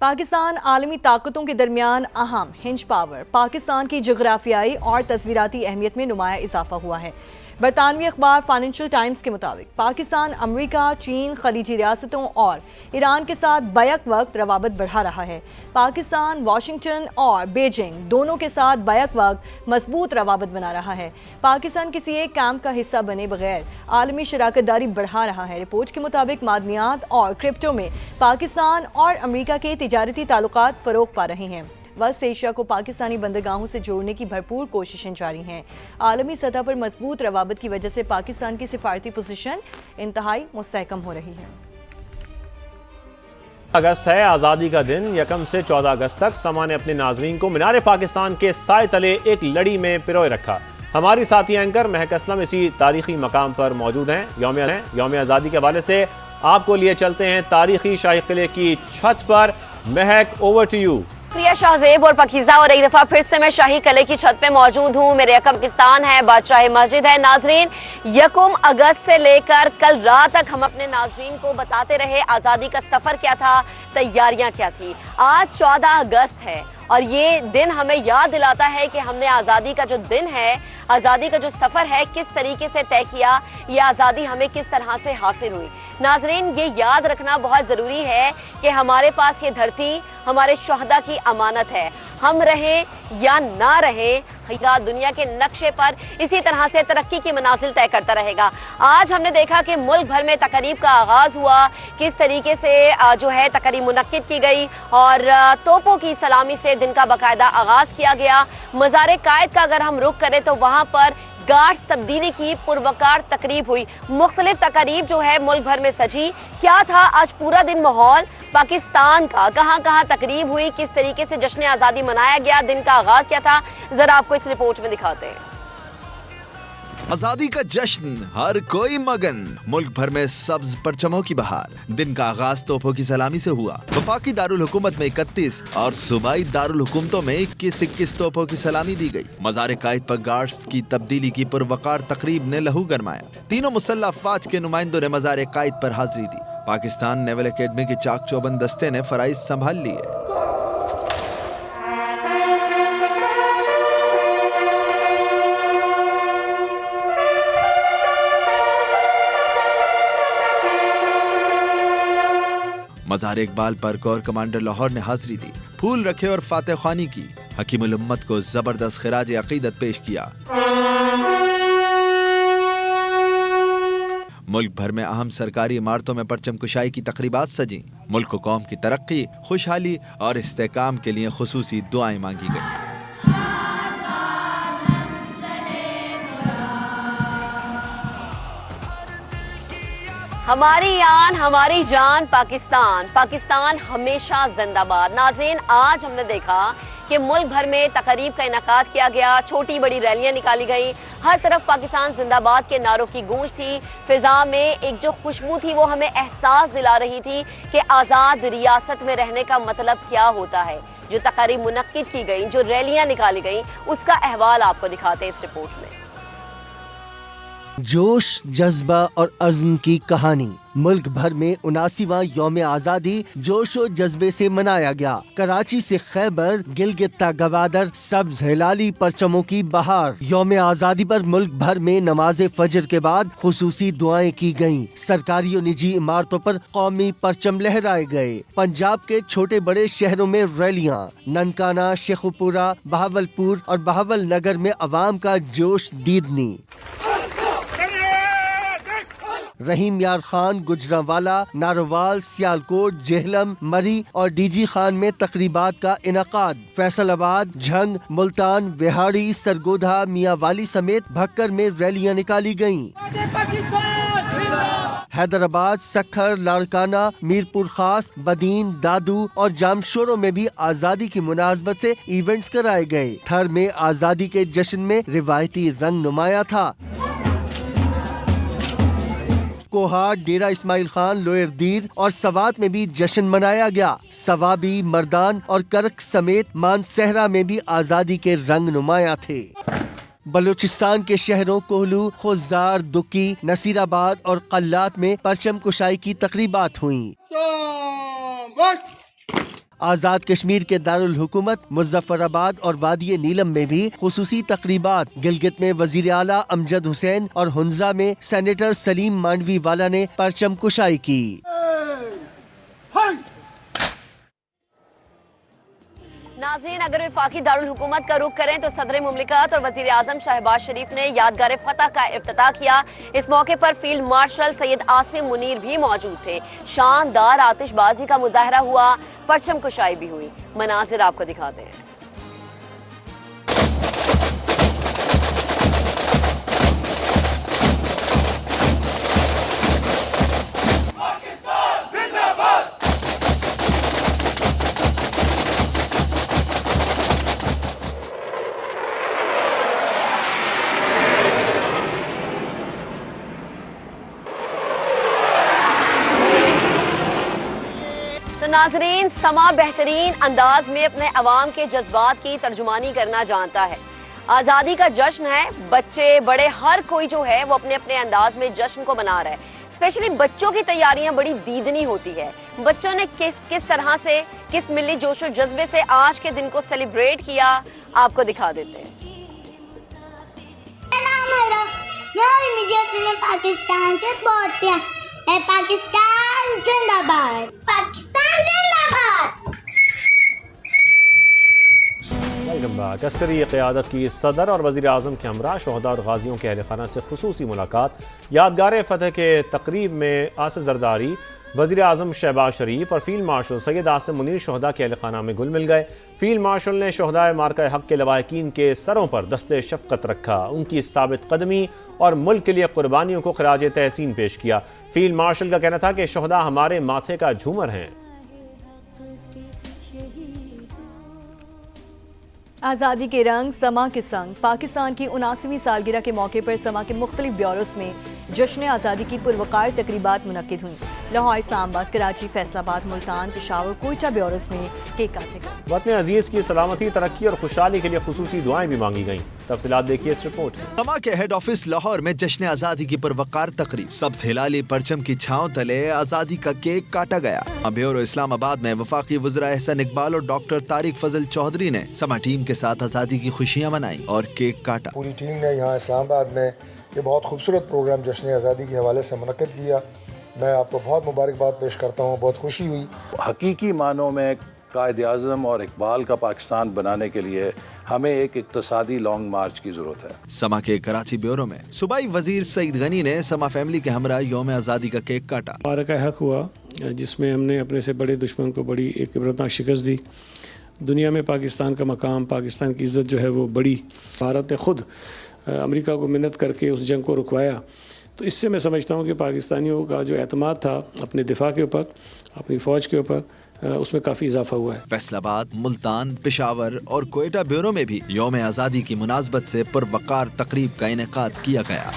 پاکستان عالمی طاقتوں کے درمیان اہم ہنج پاور پاکستان کی جغرافیائی اور تصویراتی اہمیت میں نمایاں اضافہ ہوا ہے۔ برطانوی اخبار فائنینشل ٹائمز کے مطابق پاکستان امریکہ، چین، خلیجی ریاستوں اور ایران کے ساتھ بیک وقت روابط بڑھا رہا ہے۔ پاکستان واشنگٹن اور بیجنگ دونوں کے ساتھ بیک وقت مضبوط روابط بنا رہا ہے۔ پاکستان کسی ایک کیمپ کا حصہ بنے بغیر عالمی شراکت داری بڑھا رہا ہے۔ رپورٹ کے مطابق معدنیات اور کرپٹو میں پاکستان اور امریکہ کے تجارتی تعلقات فروغ پا رہے ہیں۔ وسط ایشیا کو پاکستانی بندرگاہوں سے جوڑنے کی بھرپور کوششیں جاری ہیں۔ عالمی سطح پر مضبوط روابط کی وجہ سے پاکستان کی سفارتی پوزیشن انتہائی مستحکم ہو رہی ہے۔ اگست ہے، آزادی کا دن۔ 1 سے 14 اگست تک سما نے اپنے ناظرین کو مینار پاکستان کے سائے تلے ایک لڑی میں پروئے رکھا۔ ہماری ساتھی اینکر مہک اسلم اسی تاریخی مقام پر موجود ہیں۔ یوم آزادی کے حوالے سے آپ کو لیے چلتے ہیں تاریخی شاہی قلعے کی چھت پر۔ مہک، اوور ٹو یو۔ شکریہ شاہزیب اور پاکیزہ، اور ایک دفعہ پھر سے میں شاہی قلعے کی چھت پہ موجود ہوں۔ میرے یکم پاکستان ہے، بادشاہ مسجد ہے۔ ناظرین، 1 اگست سے لے کر کل رات تک ہم اپنے ناظرین کو بتاتے رہے آزادی کا سفر کیا تھا، تیاریاں کیا تھی۔ آج 14 اگست ہے اور یہ دن ہمیں یاد دلاتا ہے کہ ہم نے آزادی کا جو دن ہے، آزادی کا جو سفر ہے، کس طریقے سے طے کیا، یہ آزادی ہمیں کس طرح سے حاصل ہوئی۔ ناظرین، یہ یاد رکھنا بہت ضروری ہے کہ ہمارے پاس یہ دھرتی ہمارے شہداء کی امانت ہے۔ ہم رہیں یا نہ رہیں، دنیا کے نقشے پر اسی طرح سے ترقی کی منازل طے کرتا رہے گا۔ آج ہم نے دیکھا کہ ملک بھر میں تقریب کا آغاز ہوا، کس طریقے سے جو ہے تقریب منعقد کی گئی اور توپوں کی سلامی سے دن کا باقاعدہ آغاز کیا گیا۔ مزار قائد کا اگر ہم رخ کریں تو وہاں پر گارڈز تبدیلی کی پروقار تقریب ہوئی۔ مختلف تقریب جو ہے ملک بھر میں سجی۔ کیا تھا آج پورا دن ماحول پاکستان کا، کہاں کہاں تقریب ہوئی، کس طریقے سے جشن آزادی منایا گیا، دن کا آغاز کیا تھا، ذرا آپ کو اس رپورٹ میں دکھاتے ہیں۔ آزادی کا جشن، ہر کوئی مگن، ملک بھر میں سبز پرچموں کی بہار۔ دن کا آغاز توپوں کی سلامی سے ہوا۔ وفاقی دارالحکومت میں 31 اور صوبائی دارالحکومتوں میں 21 توپوں کی سلامی دی گئی۔ مزار قائد پر گارڈز کی تبدیلی کی پروقار تقریب نے لہو گرمایا۔ تینوں مسلح افواج کے نمائندوں نے مزار قائد پر حاضری دی۔ پاکستان نیول اکیڈمی کے چاق چوبند دستے نے فرائض سنبھال لیے۔ مزار اقبال پر کور کمانڈر لاہور نے حاضری دی، پھول رکھے اور فاتح خوانی کی۔ حکیم الامت کو زبردست خراج عقیدت پیش کیا۔ ملک بھر میں اہم سرکاری عمارتوں میں پرچم کشائی کی تقریبات سجیں۔ ملک و قوم کی ترقی، خوشحالی اور استحکام کے لیے خصوصی دعائیں مانگی گئیں۔ ہماری آن، ہماری جان پاکستان، پاکستان ہمیشہ زندہ باد۔ ناظرین، آج ہم نے دیکھا کہ ملک بھر میں تقریب کا انعقاد کیا گیا، چھوٹی بڑی ریلیاں نکالی گئیں، ہر طرف پاکستان زندہ باد کے نعروں کی گونج تھی۔ فضا میں ایک جو خوشبو تھی وہ ہمیں احساس دلا رہی تھی کہ آزاد ریاست میں رہنے کا مطلب کیا ہوتا ہے۔ جو تقریب منعقد کی گئیں، جو ریلیاں نکالی گئیں، اس کا احوال آپ کو دکھاتے ہیں اس رپورٹ میں۔ جوش، جذبہ اور عزم کی کہانی۔ ملک بھر میں 79واں یوم آزادی جوش و جذبے سے منایا گیا۔ کراچی سے خیبر، گلگت تا گوادر، سبز ہلالی پرچموں کی بہار۔ یوم آزادی پر ملک بھر میں نماز فجر کے بعد خصوصی دعائیں کی گئیں۔ سرکاری و نجی عمارتوں پر قومی پرچم لہرائے گئے۔ پنجاب کے چھوٹے بڑے شہروں میں ریلیاں۔ ننکانہ، شیخوپورہ، بہاولپور اور بہاول نگر میں عوام کا جوش دیدنی۔ رحیم یار خان، گجرانوالہ، ناروال، سیالکوٹ، جہلم، مری اور ڈی جی خان میں تقریبات کا انعقاد۔ فیصل آباد، جھنگ، ملتان، وہاڑی، سرگودھا، میاں والی سمیت بھکر میں ریلیاں نکالی گئیں۔ حیدرآباد، سکھر، لاڑکانہ، میرپور خاص، بدین، دادو اور جامشوروں میں بھی آزادی کی مناسبت سے ایونٹس کرائے گئے۔ تھر میں آزادی کے جشن میں روایتی رنگ نمایاں تھا۔ کوہاٹ، ڈیرہ اسماعیل خان، لوئر دیر اور سوات میں بھی جشن منایا گیا۔ سوابی، مردان اور کرک سمیت مانسہرہ میں بھی آزادی کے رنگ نمایاں تھے۔ بلوچستان کے شہروں کوہلو، خوزدار، دکی، نصیر آباد اور قلات میں پرچم کشائی کی تقریبات ہوئیں۔ آزاد کشمیر کے دارالحکومت مظفرآباد اور وادی نیلم میں بھی خصوصی تقریبات۔ گلگت میں وزیر اعلیٰ امجد حسین اور ہنزا میں سینیٹر سلیم مانڈوی والا نے پرچم کشائی کی۔ ناظرین، اگر وفاقی دارالحکومت کا رخ کریں تو صدر مملکت اور وزیر اعظم شہباز شریف نے یادگار فتح کا افتتاح کیا۔ اس موقع پر فیلڈ مارشل سید عاصم منیر بھی موجود تھے۔ شاندار آتش بازی کا مظاہرہ ہوا، پرچم کشائی بھی ہوئی۔ مناظر آپ کو دکھاتے ہیں۔ تو ناظرین، سما بہترین انداز میں اپنے عوام کے جذبات کی ترجمانی کرنا جانتا ہے۔ آزادی کا جشن ہے، بچے بڑے ہر کوئی جو ہے وہ اپنے اپنے انداز میں جشن کو منا رہا ہے۔ اسپیشلی بچوں کی تیاریاں بڑی دیدنی ہوتی ہے۔ بچوں نے کس طرح سے، کس ملی جوش و جذبے سے آج کے دن کو سیلیبریٹ کیا، آپ کو دکھا دیتے ہیں۔ مجھے اپنے پاکستان سے بہت پیار ہے۔ پاکستان زندہ باد، پاکستان زندہ باد۔ عسکری قیادت کی صدر اور وزیر اعظم کے ہمراہ شہداء اور غازیوں کے اہل خانہ سے خصوصی ملاقات۔ یادگار فتح کے تقریب میں آصف زرداری، وزیر اعظم شہباز شریف اور فیلڈ مارشل سید عاصم منیر شہداء کے اہل خانہ میں گل مل گئے۔ فیلڈ مارشل نے شہداء مارکہ حق کے لواحقین کے سروں پر دست شفقت رکھا، ان کی ثابت قدمی اور ملک کے لیے قربانیوں کو خراج تحسین پیش کیا۔ فیلڈ مارشل کا کہنا تھا کہ شہداء ہمارے ماتھے کا جھومر ہیں۔ آزادی کے رنگ سما کے سنگ پاکستان کی 79ویں سالگرہ کے موقع پر سما کے مختلف بیوروز میں جشن آزادی کی پروقار تقریبات منعقد ہوئیں۔ لاہور، اسلام آباد، کراچی، فیصل آباد، ملتان، پشاور، کوئٹہ بیوروز میں کیک کاٹے گئے۔ وطن عزیز کی سلامتی، ترقی اور خوشحالی کے لیے خصوصی دعائیں بھی مانگی گئیں۔ تفصیلات دیکھیے اس رپورٹ میں۔ سما کے ہیڈ آفس لاہور میں جشن آزادی کی پروقار تقریب، سبز ہلالی پرچم کی چھاؤں تلے آزادی کا کیک کاٹا گیا۔ بیورو اسلام آباد میں وفاقی وزراء احسن اقبال اور ڈاکٹر طارق فضل چودھری نے سما ٹیم کے ساتھ آزادی کی خوشیاں منائیں اور کیک کاٹا۔ پوری ٹیم نے یہاں اسلام آباد میں یہ بہت خوبصورت پروگرام جشن آزادی کے حوالے سے منعقد کیا۔ میں آپ کو بہت مبارکباد پیش کرتا ہوں، بہت خوشی ہوئی۔ حقیقی معنوں میں قائد اعظم اور اقبال کا پاکستان بنانے کے لیے ہمیں ایک اقتصادی لانگ مارچ کی ضرورت ہے۔ سما کے کراچی بیورو میں صوبائی وزیر سعید غنی نے سما فیملی کے ہمراہ یوم آزادی کا کیک کاٹا۔ مبارکہ حق ہوا جس میں ہم نے اپنے سے بڑے دشمن کو بڑی ایک عبرتناک شکست دی۔ دنیا میں پاکستان کا مقام، پاکستان کی عزت جو ہے وہ بڑی۔ بھارت نے خود امریکہ کو منت کر کے اس جنگ کو رکوایا۔ تو اس سے میں سمجھتا ہوں کہ پاکستانیوں کا جو اعتماد تھا اپنے دفاع کے اوپر، اپنی فوج کے اوپر، اس میں کافی اضافہ ہوا ہے۔ فیصل آباد، ملتان، پشاور اور کوئٹہ بیورو میں بھی یوم آزادی کی مناسبت سے پروقار تقریب کا انعقاد کیا گیا۔